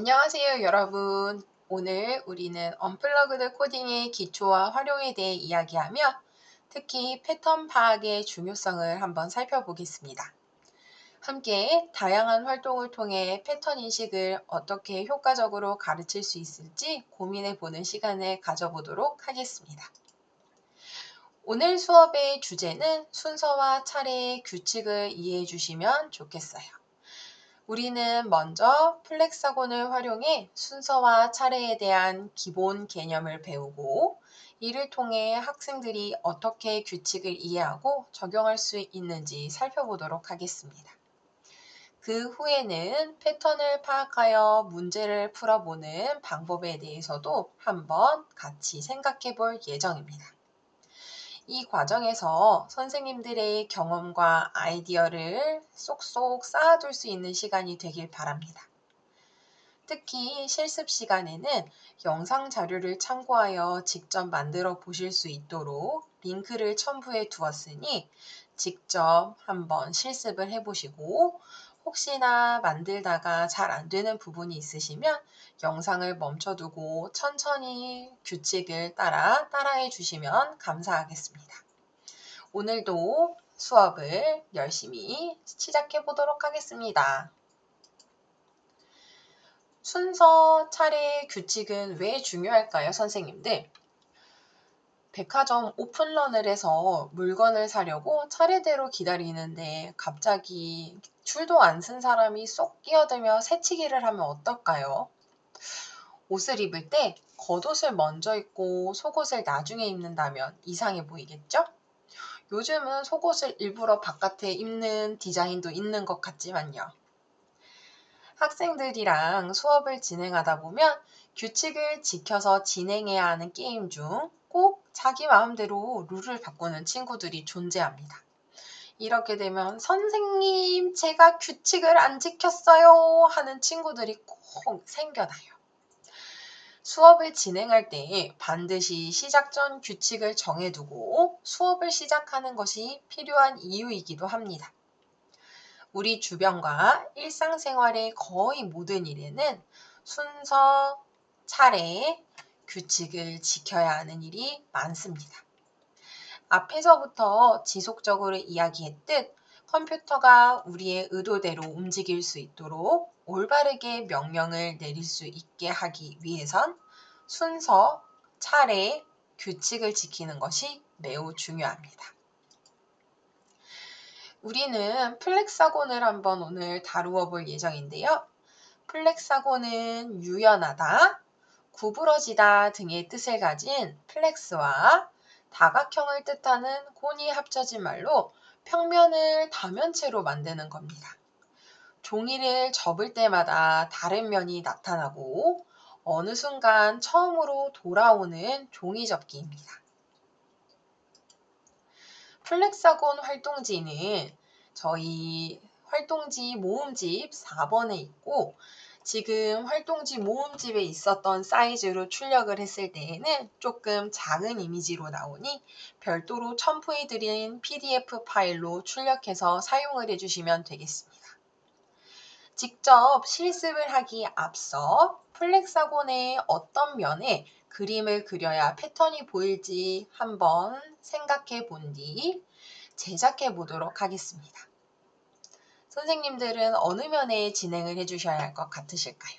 안녕하세요, 여러분. 오늘 우리는 언플러그드 코딩의 기초와 활용에 대해 이야기하며 특히 패턴 파악의 중요성을 한번 살펴보겠습니다. 함께 다양한 활동을 통해 패턴 인식을 어떻게 효과적으로 가르칠 수 있을지 고민해보는 시간을 가져보도록 하겠습니다. 오늘 수업의 주제는 순서와 차례의 규칙을 이해해 주시면 좋겠어요. 우리는 먼저 플렉사곤을 활용해 순서와 차례에 대한 기본 개념을 배우고 이를 통해 학생들이 어떻게 규칙을 이해하고 적용할 수 있는지 살펴보도록 하겠습니다. 그 후에는 패턴을 파악하여 문제를 풀어보는 방법에 대해서도 한번 같이 생각해 볼 예정입니다. 이 과정에서 선생님들의 경험과 아이디어를 쏙쏙 쌓아둘 수 있는 시간이 되길 바랍니다. 특히 실습 시간에는 영상 자료를 참고하여 직접 만들어 보실 수 있도록 링크를 첨부해 두었으니 직접 한번 실습을 해보시고 혹시나 만들다가 잘 안 되는 부분이 있으시면 영상을 멈춰두고 천천히 규칙을 따라해 주시면 감사하겠습니다. 오늘도 수업을 열심히 시작해 보도록 하겠습니다. 순서, 차례, 규칙은 왜 중요할까요, 선생님들? 백화점 오픈런을 해서 물건을 사려고 차례대로 기다리는데 갑자기 줄도 안 쓴 사람이 쏙 끼어들며 새치기를 하면 어떨까요? 옷을 입을 때 겉옷을 먼저 입고 속옷을 나중에 입는다면 이상해 보이겠죠? 요즘은 속옷을 일부러 바깥에 입는 디자인도 있는 것 같지만요. 학생들이랑 수업을 진행하다 보면 규칙을 지켜서 진행해야 하는 게임 중 꼭 자기 마음대로 룰을 바꾸는 친구들이 존재합니다. 이렇게 되면 선생님, 제가 규칙을 안 지켰어요 하는 친구들이 꼭 생겨나요. 수업을 진행할 때 반드시 시작 전 규칙을 정해두고 수업을 시작하는 것이 필요한 이유이기도 합니다. 우리 주변과 일상생활의 거의 모든 일에는 순서, 차례, 규칙을 지켜야 하는 일이 많습니다. 앞에서부터 지속적으로 이야기했듯 컴퓨터가 우리의 의도대로 움직일 수 있도록 올바르게 명령을 내릴 수 있게 하기 위해선 순서, 차례, 규칙을 지키는 것이 매우 중요합니다. 우리는 플렉사곤을 한번 오늘 다루어 볼 예정인데요. 플렉사곤은 유연하다, 구부러지다 등의 뜻을 가진 플렉스와 다각형을 뜻하는 곤이 합쳐진 말로 평면을 다면체로 만드는 겁니다. 종이를 접을 때마다 다른 면이 나타나고 어느 순간 처음으로 돌아오는 종이접기입니다. 플렉사곤 활동지는 저희 활동지 모음집 4번에 있고 지금 활동지 모음집에 있었던 사이즈로 출력을 했을 때에는 조금 작은 이미지로 나오니 별도로 첨부해드린 PDF 파일로 출력해서 사용을 해주시면 되겠습니다. 직접 실습을 하기 앞서 플렉사곤의 어떤 면에 그림을 그려야 패턴이 보일지 한번 생각해 본 뒤 제작해 보도록 하겠습니다. 선생님들은 어느 면에 진행을 해주셔야 할 것 같으실까요?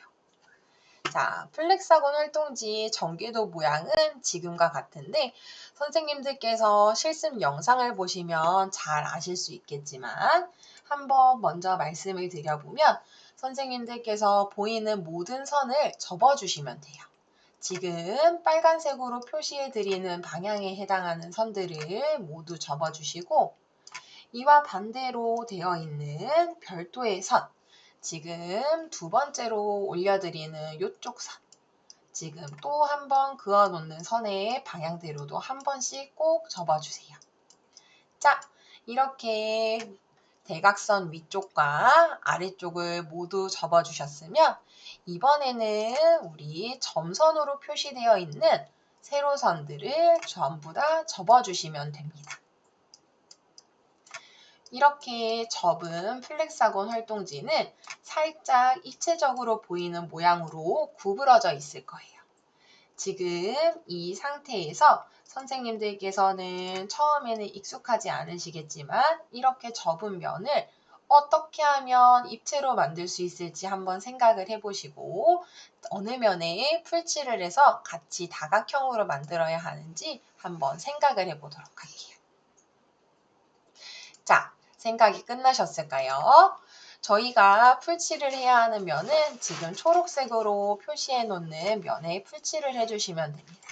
자, 플렉사곤 활동지 전개도 모양은 지금과 같은데 선생님들께서 실습 영상을 보시면 잘 아실 수 있겠지만 한번 먼저 말씀을 드려보면 선생님들께서 보이는 모든 선을 접어주시면 돼요. 지금 빨간색으로 표시해드리는 방향에 해당하는 선들을 모두 접어주시고 이와 반대로 되어 있는 별도의 선, 지금 두 번째로 올려드리는 이쪽 선, 지금 또 한 번 그어놓는 선의 방향대로도 한 번씩 꼭 접어주세요. 자, 이렇게 대각선 위쪽과 아래쪽을 모두 접어주셨으면 이번에는 우리 점선으로 표시되어 있는 세로선들을 전부 다 접어주시면 됩니다. 이렇게 접은 플렉사곤 활동지는 살짝 입체적으로 보이는 모양으로 구부러져 있을 거예요. 지금 이 상태에서 선생님들께서는 처음에는 익숙하지 않으시겠지만 이렇게 접은 면을 어떻게 하면 입체로 만들 수 있을지 한번 생각을 해보시고 어느 면에 풀칠을 해서 같이 다각형으로 만들어야 하는지 한번 생각을 해보도록 할게요. 자, 생각이 끝나셨을까요? 저희가 풀칠을 해야 하는 면은 지금 초록색으로 표시해 놓는 면에 풀칠을 해주시면 됩니다.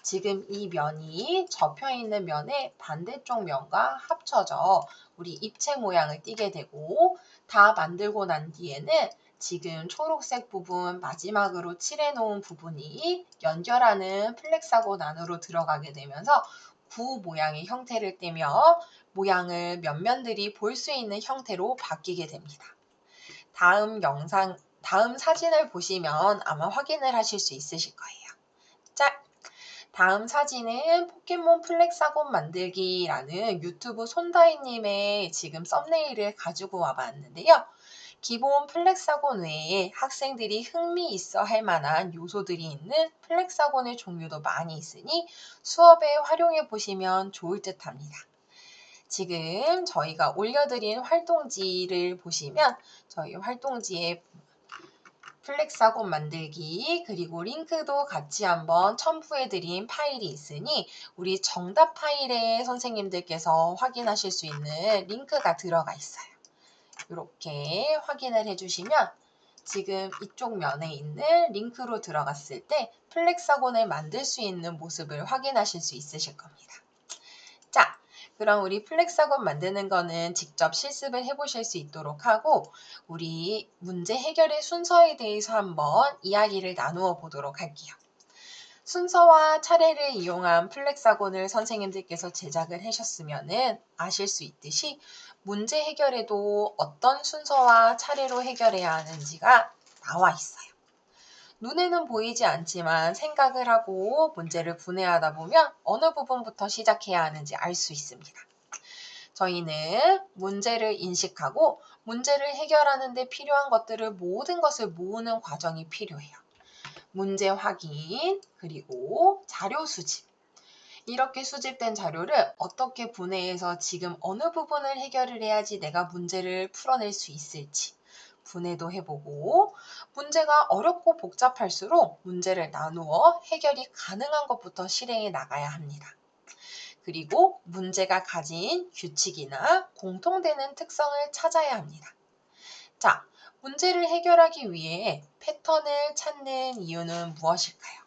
지금 이 면이 접혀 있는 면의 반대쪽 면과 합쳐져 우리 입체 모양을 띠게 되고 다 만들고 난 뒤에는 지금 초록색 부분 마지막으로 칠해 놓은 부분이 연결하는 플렉사곤 안으로 들어가게 되면서 구 모양의 형태를 띠며 모양을 면면들이 볼 수 있는 형태로 바뀌게 됩니다. 다음 사진을 보시면 아마 확인을 하실 수 있으실 거예요. 자, 다음 사진은 포켓몬 플렉사곤 만들기라는 유튜브 손다희님의 지금 썸네일을 가지고 와봤는데요. 기본 플렉사곤 외에 학생들이 흥미 있어 할 만한 요소들이 있는 플렉사곤의 종류도 많이 있으니 수업에 활용해 보시면 좋을 듯 합니다. 지금 저희가 올려드린 활동지를 보시면 저희 활동지에 플렉사곤 만들기 그리고 링크도 같이 한번 첨부해드린 파일이 있으니 우리 정답 파일에 선생님들께서 확인하실 수 있는 링크가 들어가 있어요. 이렇게 확인을 해주시면 지금 이쪽 면에 있는 링크로 들어갔을 때 플렉사곤을 만들 수 있는 모습을 확인하실 수 있으실 겁니다. 자, 그럼 우리 플렉사곤 만드는 거는 직접 실습을 해보실 수 있도록 하고 우리 문제 해결의 순서에 대해서 한번 이야기를 나누어 보도록 할게요. 순서와 차례를 이용한 플렉사곤을 선생님들께서 제작을 하셨으면 아실 수 있듯이 문제 해결에도 어떤 순서와 차례로 해결해야 하는지가 나와 있어요. 눈에는 보이지 않지만 생각을 하고 문제를 분해하다 보면 어느 부분부터 시작해야 하는지 알 수 있습니다. 저희는 문제를 인식하고 문제를 해결하는 데 필요한 것들을 모든 것을 모으는 과정이 필요해요. 문제 확인, 그리고 자료 수집. 이렇게 수집된 자료를 어떻게 분해해서 지금 어느 부분을 해결을 해야지 내가 문제를 풀어낼 수 있을지 분해도 해보고 문제가 어렵고 복잡할수록 문제를 나누어 해결이 가능한 것부터 실행해 나가야 합니다. 그리고 문제가 가진 규칙이나 공통되는 특성을 찾아야 합니다. 자, 문제를 해결하기 위해 패턴을 찾는 이유는 무엇일까요?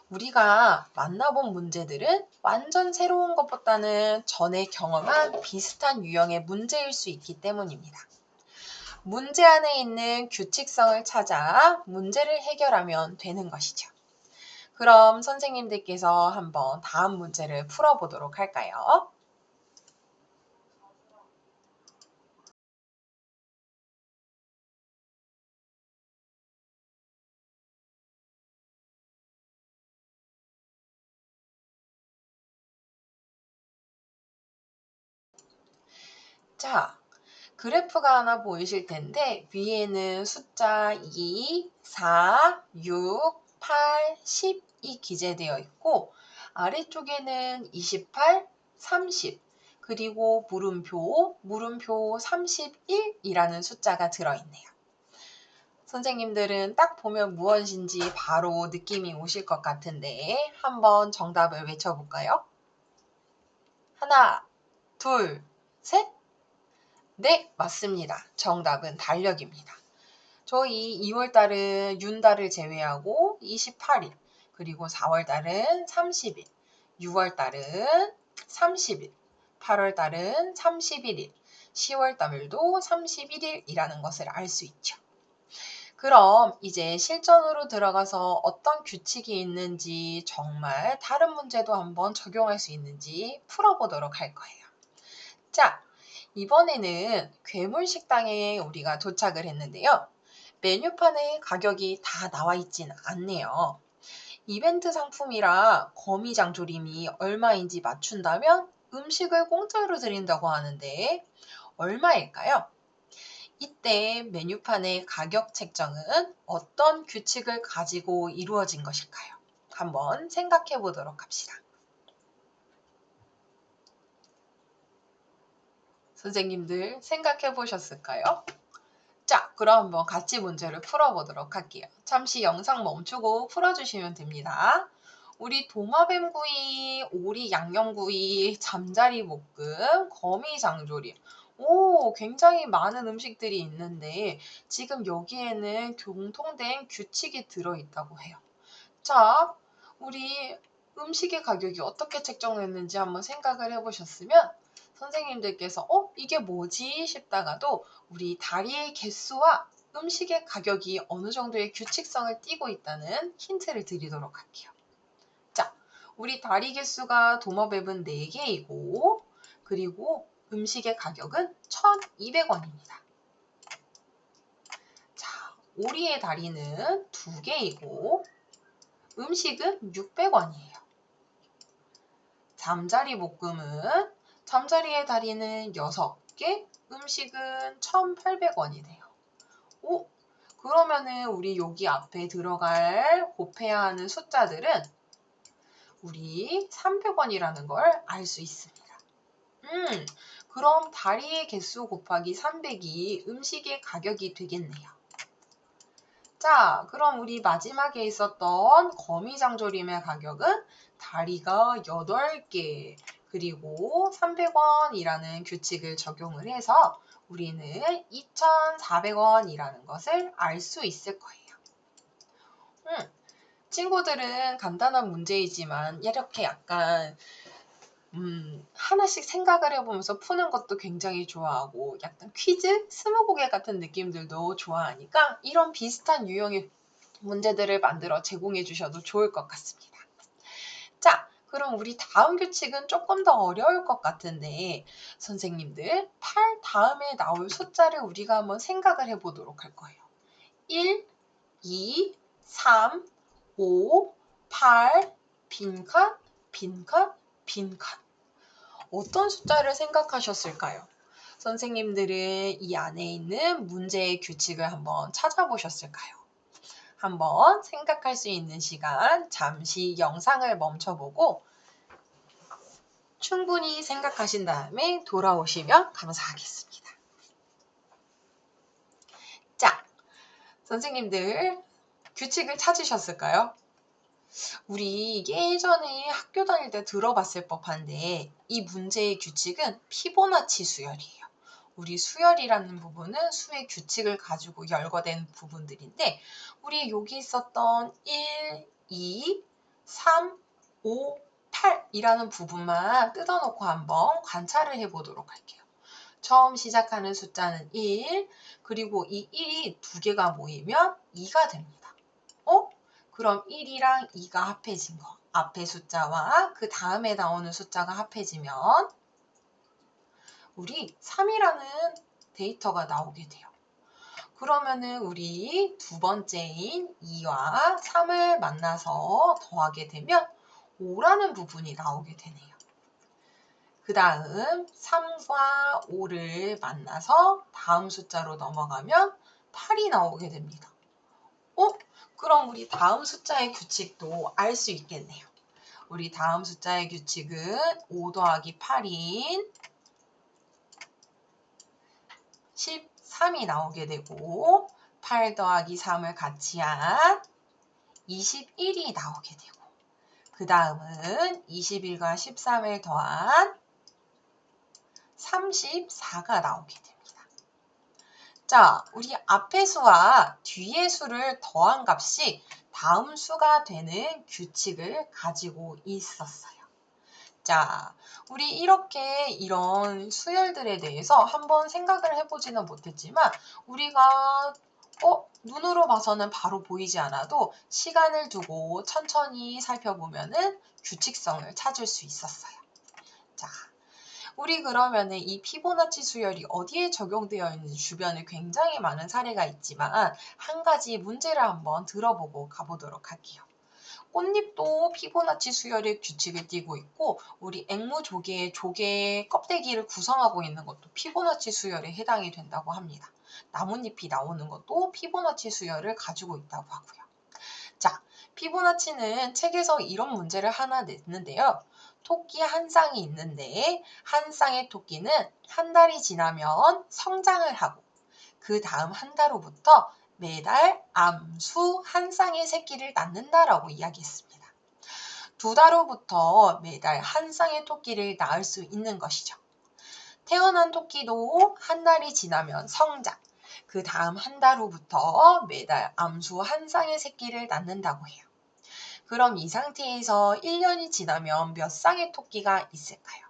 우리가 만나본 문제들은 완전 새로운 것보다는 전에 경험한 비슷한 유형의 문제일 수 있기 때문입니다. 문제 안에 있는 규칙성을 찾아 문제를 해결하면 되는 것이죠. 그럼 선생님들께서 한번 다음 문제를 풀어보도록 할까요? 자, 그래프가 하나 보이실 텐데 위에는 숫자 2, 4, 6, 8, 10이 기재되어 있고 아래쪽에는 28, 30 그리고 물음표 31이라는 숫자가 들어있네요. 선생님들은 딱 보면 무엇인지 바로 느낌이 오실 것 같은데 한번 정답을 외쳐볼까요? 하나, 둘, 셋! 네, 맞습니다. 정답은 달력입니다. 저희 2월달은 윤달을 제외하고 28일, 그리고 4월달은 30일, 6월달은 30일, 8월달은 31일, 10월달도 31일이라는 것을 알 수 있죠. 그럼 이제 실전으로 들어가서 어떤 규칙이 있는지 정말 다른 문제도 한번 적용할 수 있는지 풀어보도록 할 거예요. 자, 이번에는 괴물식당에 우리가 도착을 했는데요. 메뉴판에 가격이 다 나와 있진 않네요. 이벤트 상품이라 거미장 조림이 얼마인지 맞춘다면 음식을 공짜로 드린다고 하는데 얼마일까요? 이때 메뉴판의 가격 책정은 어떤 규칙을 가지고 이루어진 것일까요? 한번 생각해 보도록 합시다. 선생님들 생각해 보셨을까요? 자, 그럼 한번 같이 문제를 풀어보도록 할게요. 잠시 영상 멈추고 풀어주시면 됩니다. 우리 도마뱀구이, 오리 양념구이, 잠자리 볶음, 거미 장조림. 오, 굉장히 많은 음식들이 있는데 지금 여기에는 공통된 규칙이 들어있다고 해요. 자, 우리 음식의 가격이 어떻게 책정됐는지 한번 생각을 해보셨으면 선생님들께서 이게 뭐지? 싶다가도 우리 다리의 개수와 음식의 가격이 어느 정도의 규칙성을 띠고 있다는 힌트를 드리도록 할게요. 자, 우리 다리 개수가 도마뱀은 4개이고 그리고 음식의 가격은 1,200원입니다. 자, 오리의 다리는 2개이고 음식은 600원이에요. 잠자리 볶음은 잠자리의 다리는 6개, 음식은 1,800원이네요. 오, 그러면은 우리 여기 앞에 들어갈 곱해야 하는 숫자들은 우리 300원이라는 걸 알 수 있습니다. 그럼 다리의 개수 곱하기 300이 음식의 가격이 되겠네요. 자, 그럼 우리 마지막에 있었던 거미장조림의 가격은 다리가 8개, 그리고 300원이라는 규칙을 적용을 해서 우리는 2,400원이라는 것을 알 수 있을 거예요. 친구들은 간단한 문제이지만 이렇게 약간 하나씩 생각을 해보면서 푸는 것도 굉장히 좋아하고 약간 퀴즈, 스무고개 같은 느낌들도 좋아하니까 이런 비슷한 유형의 문제들을 만들어 제공해 주셔도 좋을 것 같습니다. 자, 그럼 우리 다음 규칙은 조금 더 어려울 것 같은데 선생님들 8 다음에 나올 숫자를 우리가 한번 생각을 해보도록 할 거예요. 1, 2, 3, 5, 8, 빈칸, 빈칸, 빈칸. 어떤 숫자를 생각하셨을까요? 선생님들은 이 안에 있는 문제의 규칙을 한번 찾아보셨을까요? 한번 생각할 수 있는 시간, 잠시 영상을 멈춰보고 충분히 생각하신 다음에 돌아오시면 감사하겠습니다. 자, 선생님들 규칙을 찾으셨을까요? 우리 예전에 학교 다닐 때 들어봤을 법한데 이 문제의 규칙은 피보나치 수열이에요. 우리 수열이라는 부분은 수의 규칙을 가지고 열거된 부분들인데 우리 여기 있었던 1, 2, 3, 5, 8이라는 부분만 뜯어놓고 한번 관찰을 해보도록 할게요. 처음 시작하는 숫자는 1, 그리고 이 1이 2개가 모이면 2가 됩니다. 그럼 1이랑 2가 합해진 거. 앞에 숫자와 그 다음에 나오는 숫자가 합해지면 우리 3이라는 데이터가 나오게 돼요. 그러면은 우리 두 번째인 2와 3을 만나서 더하게 되면 5라는 부분이 나오게 되네요. 그 다음 3과 5를 만나서 다음 숫자로 넘어가면 8이 나오게 됩니다. 그럼 우리 다음 숫자의 규칙도 알 수 있겠네요. 우리 다음 숫자의 규칙은 5 더하기 8인 13이 나오게 되고 8 더하기 3을 같이 한 21이 나오게 되고 그 다음은 21과 13을 더한 34가 나오게 됩니다. 자, 우리 앞의 수와 뒤의 수를 더한 값이 다음 수가 되는 규칙을 가지고 있었어요. 자, 우리 이렇게 이런 수열들에 대해서 한번 생각을 해보지는 못했지만 우리가 눈으로 봐서는 바로 보이지 않아도 시간을 두고 천천히 살펴보면은 규칙성을 찾을 수 있었어요. 자, 우리 그러면은 이 피보나치 수열이 어디에 적용되어 있는지 주변에 굉장히 많은 사례가 있지만 한 가지 문제를 한번 들어보고 가보도록 할게요. 꽃잎도 피보나치 수열의 규칙을 띠고 있고 우리 앵무조개의 조개 껍데기를 구성하고 있는 것도 피보나치 수열에 해당이 된다고 합니다. 나뭇잎이 나오는 것도 피보나치 수열을 가지고 있다고 하고요. 자, 피보나치는 책에서 이런 문제를 하나 냈는데요. 토끼 한 쌍이 있는데 한 쌍의 토끼는 한 달이 지나면 성장을 하고 그 다음 한 달 후부터 매달 암수 한 쌍의 새끼를 낳는다라고 이야기했습니다. 두 달 후부터 매달 한 쌍의 토끼를 낳을 수 있는 것이죠. 태어난 토끼도 한 달이 지나면 성장, 그 다음 한 달 후부터 매달 암수 한 쌍의 새끼를 낳는다고 해요. 그럼 이 상태에서 1년이 지나면 몇 쌍의 토끼가 있을까요?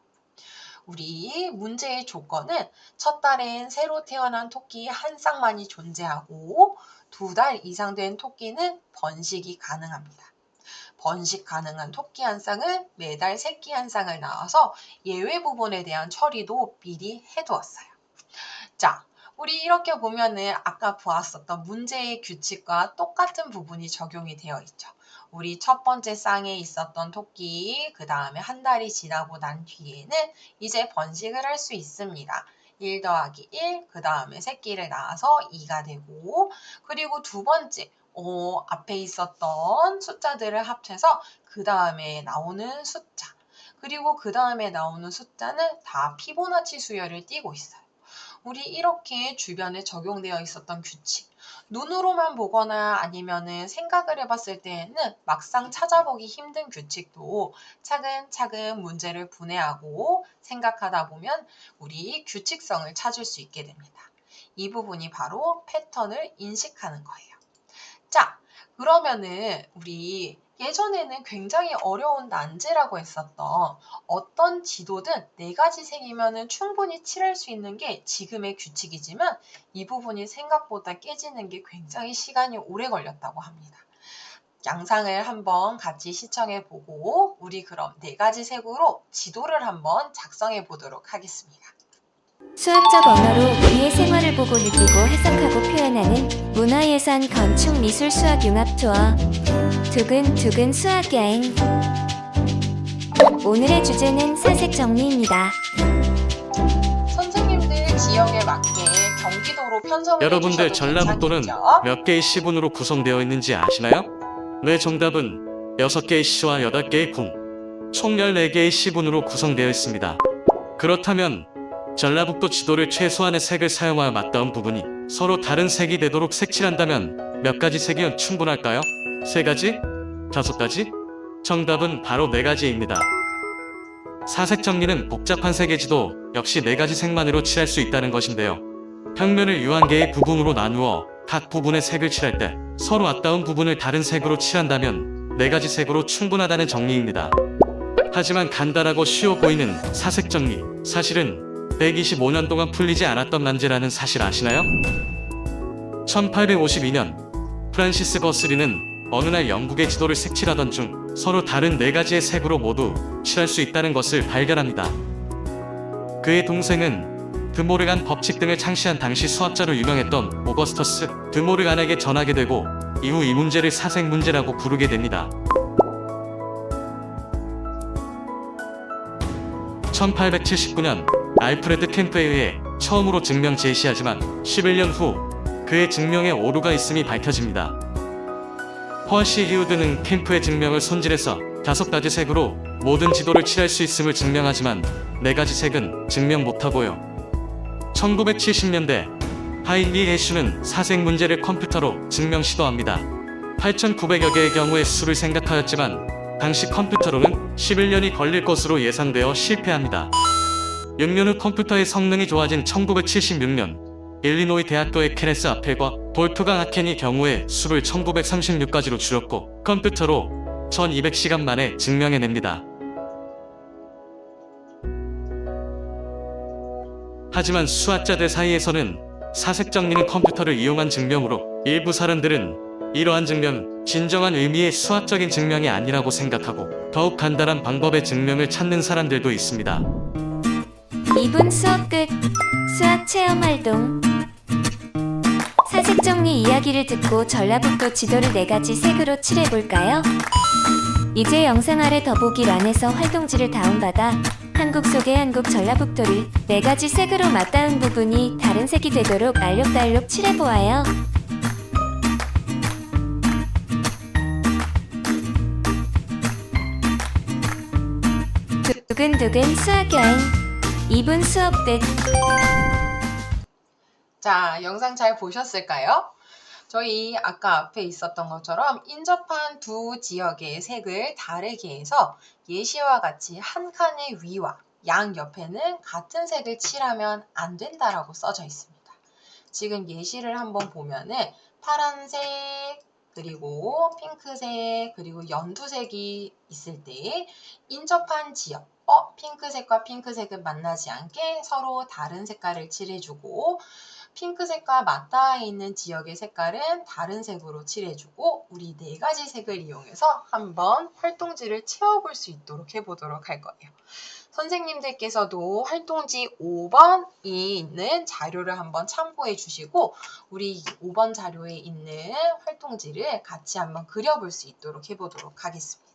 우리 문제의 조건은 첫 달엔 새로 태어난 토끼 한 쌍만이 존재하고 2달 이상 된 토끼는 번식이 가능합니다. 번식 가능한 토끼 한 쌍은 매달 새끼 한 쌍을 낳아서 예외 부분에 대한 처리도 미리 해두었어요. 자, 우리 이렇게 보면은 아까 보았었던 문제의 규칙과 똑같은 부분이 적용이 되어 있죠. 우리 첫 번째 쌍에 있었던 토끼, 그 다음에 한 달이 지나고 난 뒤에는 이제 번식을 할 수 있습니다. 1 더하기 1, 그 다음에 새끼를 낳아서 2가 되고, 그리고 두 번째, 앞에 있었던 숫자들을 합쳐서 그 다음에 나오는 숫자, 그리고 그 다음에 나오는 숫자는 다 피보나치 수열을 띠고 있어요. 우리 이렇게 주변에 적용되어 있었던 규칙, 눈으로만 보거나 아니면은 생각을 해봤을 때에는 막상 찾아보기 힘든 규칙도 차근차근 문제를 분해하고 생각하다 보면 우리 규칙성을 찾을 수 있게 됩니다. 이 부분이 바로 패턴을 인식하는 거예요. 자, 그러면은 우리 예전에는 굉장히 어려운 난제라고 했었던 어떤 지도든 4가지 색이면 충분히 칠할 수 있는 게 지금의 규칙이지만 이 부분이 생각보다 깨지는 게 굉장히 시간이 오래 걸렸다고 합니다. 양상을 한번 같이 시청해 보고 우리 그럼 4가지 색으로 지도를 한번 작성해 보도록 하겠습니다. 수학적 언어로 우리의 생활을 보고 느끼고 해석하고 표현하는 문화예산 건축미술 수학 융합 투어 두근두근 수학여행. 오늘의 주제는 사색 정리입니다. 선생님들 지역에 맞게 경기도로 편성을 여러분들 해주셔도 전라북도는 괜찮겠죠? 몇 개의 시군으로 구성되어 있는지 아시나요? 네, 정답은 6개의 시와 8개의 군, 총 14개의 시군으로 구성되어 있습니다. 그렇다면 전라북도 지도를 최소한의 색을 사용하여 맞닿은 부분이 서로 다른 색이 되도록 색칠한다면 몇 가지 색이면 충분할까요? 3가지? 5가지? 정답은 바로 4가지입니다. 사색 정리는 복잡한 세계지도 역시 4가지 색만으로 칠할 수 있다는 것인데요. 평면을 유한개의 부분으로 나누어 각 부분의 색을 칠할 때 서로 맞닿은 부분을 다른 색으로 칠한다면 4가지 색으로 충분하다는 정리입니다. 하지만 간단하고 쉬워 보이는 사색 정리, 사실은 125년 동안 풀리지 않았던 난제라는 사실 아시나요? 1852년 프란시스 거스리는 어느 날 영국의 지도를 색칠하던 중 서로 다른 4가지의 색으로 모두 칠할 수 있다는 것을 발견합니다. 그의 동생은 드모르간 법칙 등을 창시한 당시 수학자로 유명했던 오거스터스 드모르간에게 전하게 되고 이후 이 문제를 사색 문제라고 부르게 됩니다. 1879년 알프레드 캠프에 의해 처음으로 증명 제시하지만 11년 후 그의 증명에 오류가 있음이 밝혀집니다. 허시 히우드는 캠프의 증명을 손질해서 5가지 색으로 모든 지도를 칠할 수 있음을 증명하지만 4가지 색은 증명 못하고요. 1970년대 하인리 해슈는 사색 문제를 컴퓨터로 증명 시도합니다. 8,900여 개의 경우의 수를 생각하였지만 당시 컴퓨터로는 11년이 걸릴 것으로 예상되어 실패합니다. 6년 후 컴퓨터의 성능이 좋아진 1976년 일리노이 대학교의 케네스 아펠과 볼프강 하켄이 경우의 수를 1936까지로 줄였고 컴퓨터로 1200시간 만에 증명해냅니다. 하지만 수학자들 사이에서는 사색 정리는 컴퓨터를 이용한 증명으로 일부 사람들은 이러한 증명, 진정한 의미의 수학적인 증명이 아니라고 생각하고 더욱 간단한 방법의 증명을 찾는 사람들도 있습니다. 2분 수업 끝. 수학 체험 활동. 사색 정리 이야기를 듣고 전라북도 지도를 4가지 색으로 칠해볼까요? 이제 영상 아래 더보기란에서 활동지를 다운받아 한국 속의 한국 전라북도를 4가지 색으로 맞닿은 부분이 다른 색이 되도록 알록달록 칠해보아요. 두근두근 수학여행 2분 수업 끝. 자, 영상 잘 보셨을까요? 저희 아까 앞에 있었던 것처럼 인접한 두 지역의 색을 다르게 해서 예시와 같이 한 칸의 위와 양 옆에는 같은 색을 칠하면 안 된다라고 써져 있습니다. 지금 예시를 한번 보면은 파란색, 그리고 핑크색, 그리고 연두색이 있을 때 인접한 지역, 핑크색과 핑크색은 만나지 않게 서로 다른 색깔을 칠해주고 핑크색과 맞닿아 있는 지역의 색깔은 다른 색으로 칠해주고 우리 4가지 색을 이용해서 한번 활동지를 채워볼 수 있도록 해보도록 할 거예요. 선생님들께서도 활동지 5번이 있는 자료를 한번 참고해 주시고 우리 5번 자료에 있는 활동지를 같이 한번 그려볼 수 있도록 해보도록 하겠습니다.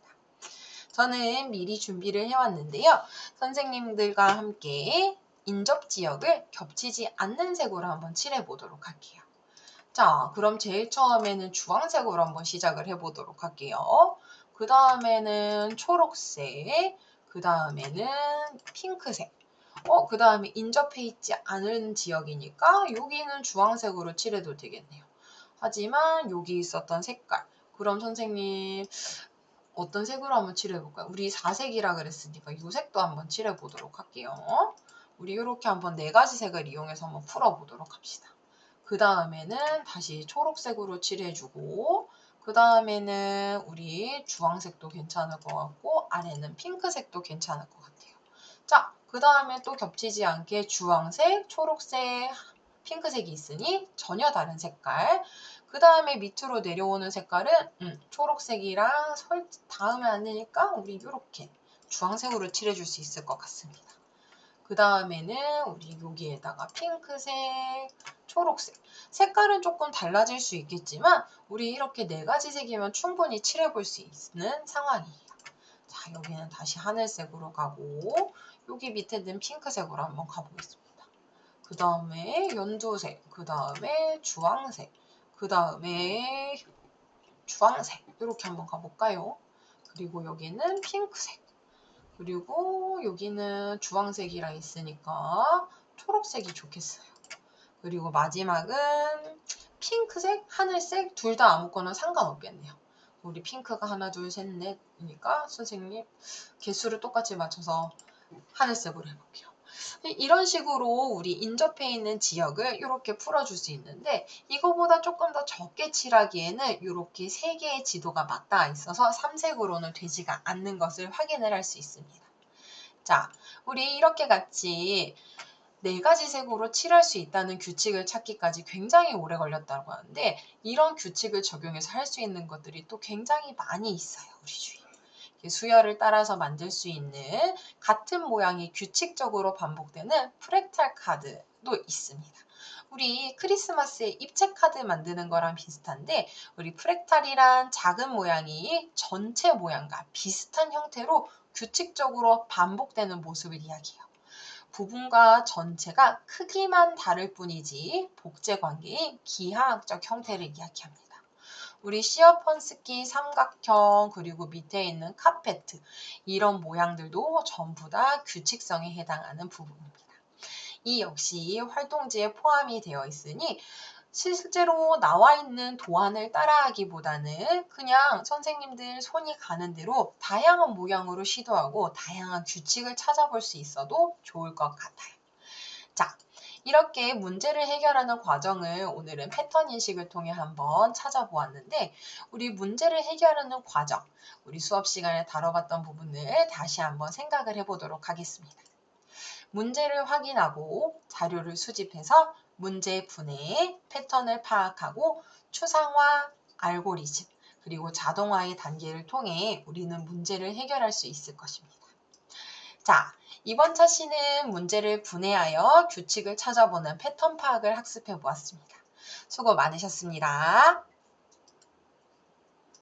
저는 미리 준비를 해왔는데요. 선생님들과 함께 인접 지역을 겹치지 않는 색으로 한번 칠해보도록 할게요. 자, 그럼 제일 처음에는 주황색으로 한번 시작을 해보도록 할게요. 그 다음에는 초록색, 그 다음에는 핑크색, 그 다음에 인접해 있지 않은 지역이니까 여기는 주황색으로 칠해도 되겠네요. 하지만 여기 있었던 색깔, 그럼 선생님 어떤 색으로 한번 칠해볼까요? 우리 4색이라 그랬으니까 이 색도 한번 칠해보도록 할게요. 우리 이렇게 한번 4가지 색을 이용해서 한번 풀어보도록 합시다. 그 다음에는 다시 초록색으로 칠해주고 그 다음에는 우리 주황색도 괜찮을 것 같고 아래는 핑크색도 괜찮을 것 같아요. 자, 그 다음에 또 겹치지 않게 주황색, 초록색, 핑크색이 있으니 전혀 다른 색깔. 그 다음에 밑으로 내려오는 색깔은 초록색이랑 닿으면 안 되니까 우리 이렇게 주황색으로 칠해줄 수 있을 것 같습니다. 그 다음에는 우리 여기에다가 핑크색, 초록색. 색깔은 조금 달라질 수 있겠지만 우리 이렇게 4가지 색이면 충분히 칠해볼 수 있는 상황이에요. 자, 여기는 다시 하늘색으로 가고 여기 밑에는 핑크색으로 한번 가보겠습니다. 그 다음에 연두색, 그 다음에 주황색, 그 다음에 주황색 이렇게 한번 가볼까요? 그리고 여기는 핑크색. 그리고 여기는 주황색이라 있으니까 초록색이 좋겠어요. 그리고 마지막은 핑크색, 하늘색 둘 다 아무거나 상관없겠네요. 우리 핑크가 하나, 둘, 셋, 넷이니까 선생님 개수를 똑같이 맞춰서 하늘색으로 해볼게요. 이런 식으로 우리 인접해 있는 지역을 이렇게 풀어줄 수 있는데 이거보다 조금 더 적게 칠하기에는 이렇게 3개의 지도가 맞닿아 있어서 3색으로는 되지가 않는 것을 확인을 할 수 있습니다. 자, 우리 이렇게 같이 4가지 색으로 칠할 수 있다는 규칙을 찾기까지 굉장히 오래 걸렸다고 하는데 이런 규칙을 적용해서 할 수 있는 것들이 또 굉장히 많이 있어요. 우리 주위에. 수열을 따라서 만들 수 있는 같은 모양이 규칙적으로 반복되는 프랙탈 카드도 있습니다. 우리 크리스마스에 입체 카드 만드는 거랑 비슷한데 우리 프랙탈이란 작은 모양이 전체 모양과 비슷한 형태로 규칙적으로 반복되는 모습을 이야기해요. 부분과 전체가 크기만 다를 뿐이지 복제 관계인 기하학적 형태를 이야기합니다. 우리 시어펀스키 삼각형 그리고 밑에 있는 카페트 이런 모양들도 전부 다 규칙성에 해당하는 부분입니다. 이 역시 활동지에 포함이 되어 있으니 실제로 나와 있는 도안을 따라하기보다는 그냥 선생님들 손이 가는 대로 다양한 모양으로 시도하고 다양한 규칙을 찾아볼 수 있어도 좋을 것 같아요. 자, 이렇게 문제를 해결하는 과정을 오늘은 패턴 인식을 통해 한번 찾아보았는데 우리 문제를 해결하는 과정, 우리 수업 시간에 다뤄봤던 부분을 다시 한번 생각을 해보도록 하겠습니다. 문제를 확인하고 자료를 수집해서 문제 분해, 패턴을 파악하고 추상화, 알고리즘, 그리고 자동화의 단계를 통해 우리는 문제를 해결할 수 있을 것입니다. 자, 이번 차시는 문제를 분해하여 규칙을 찾아보는 패턴 파악을 학습해 보았습니다. 수고 많으셨습니다.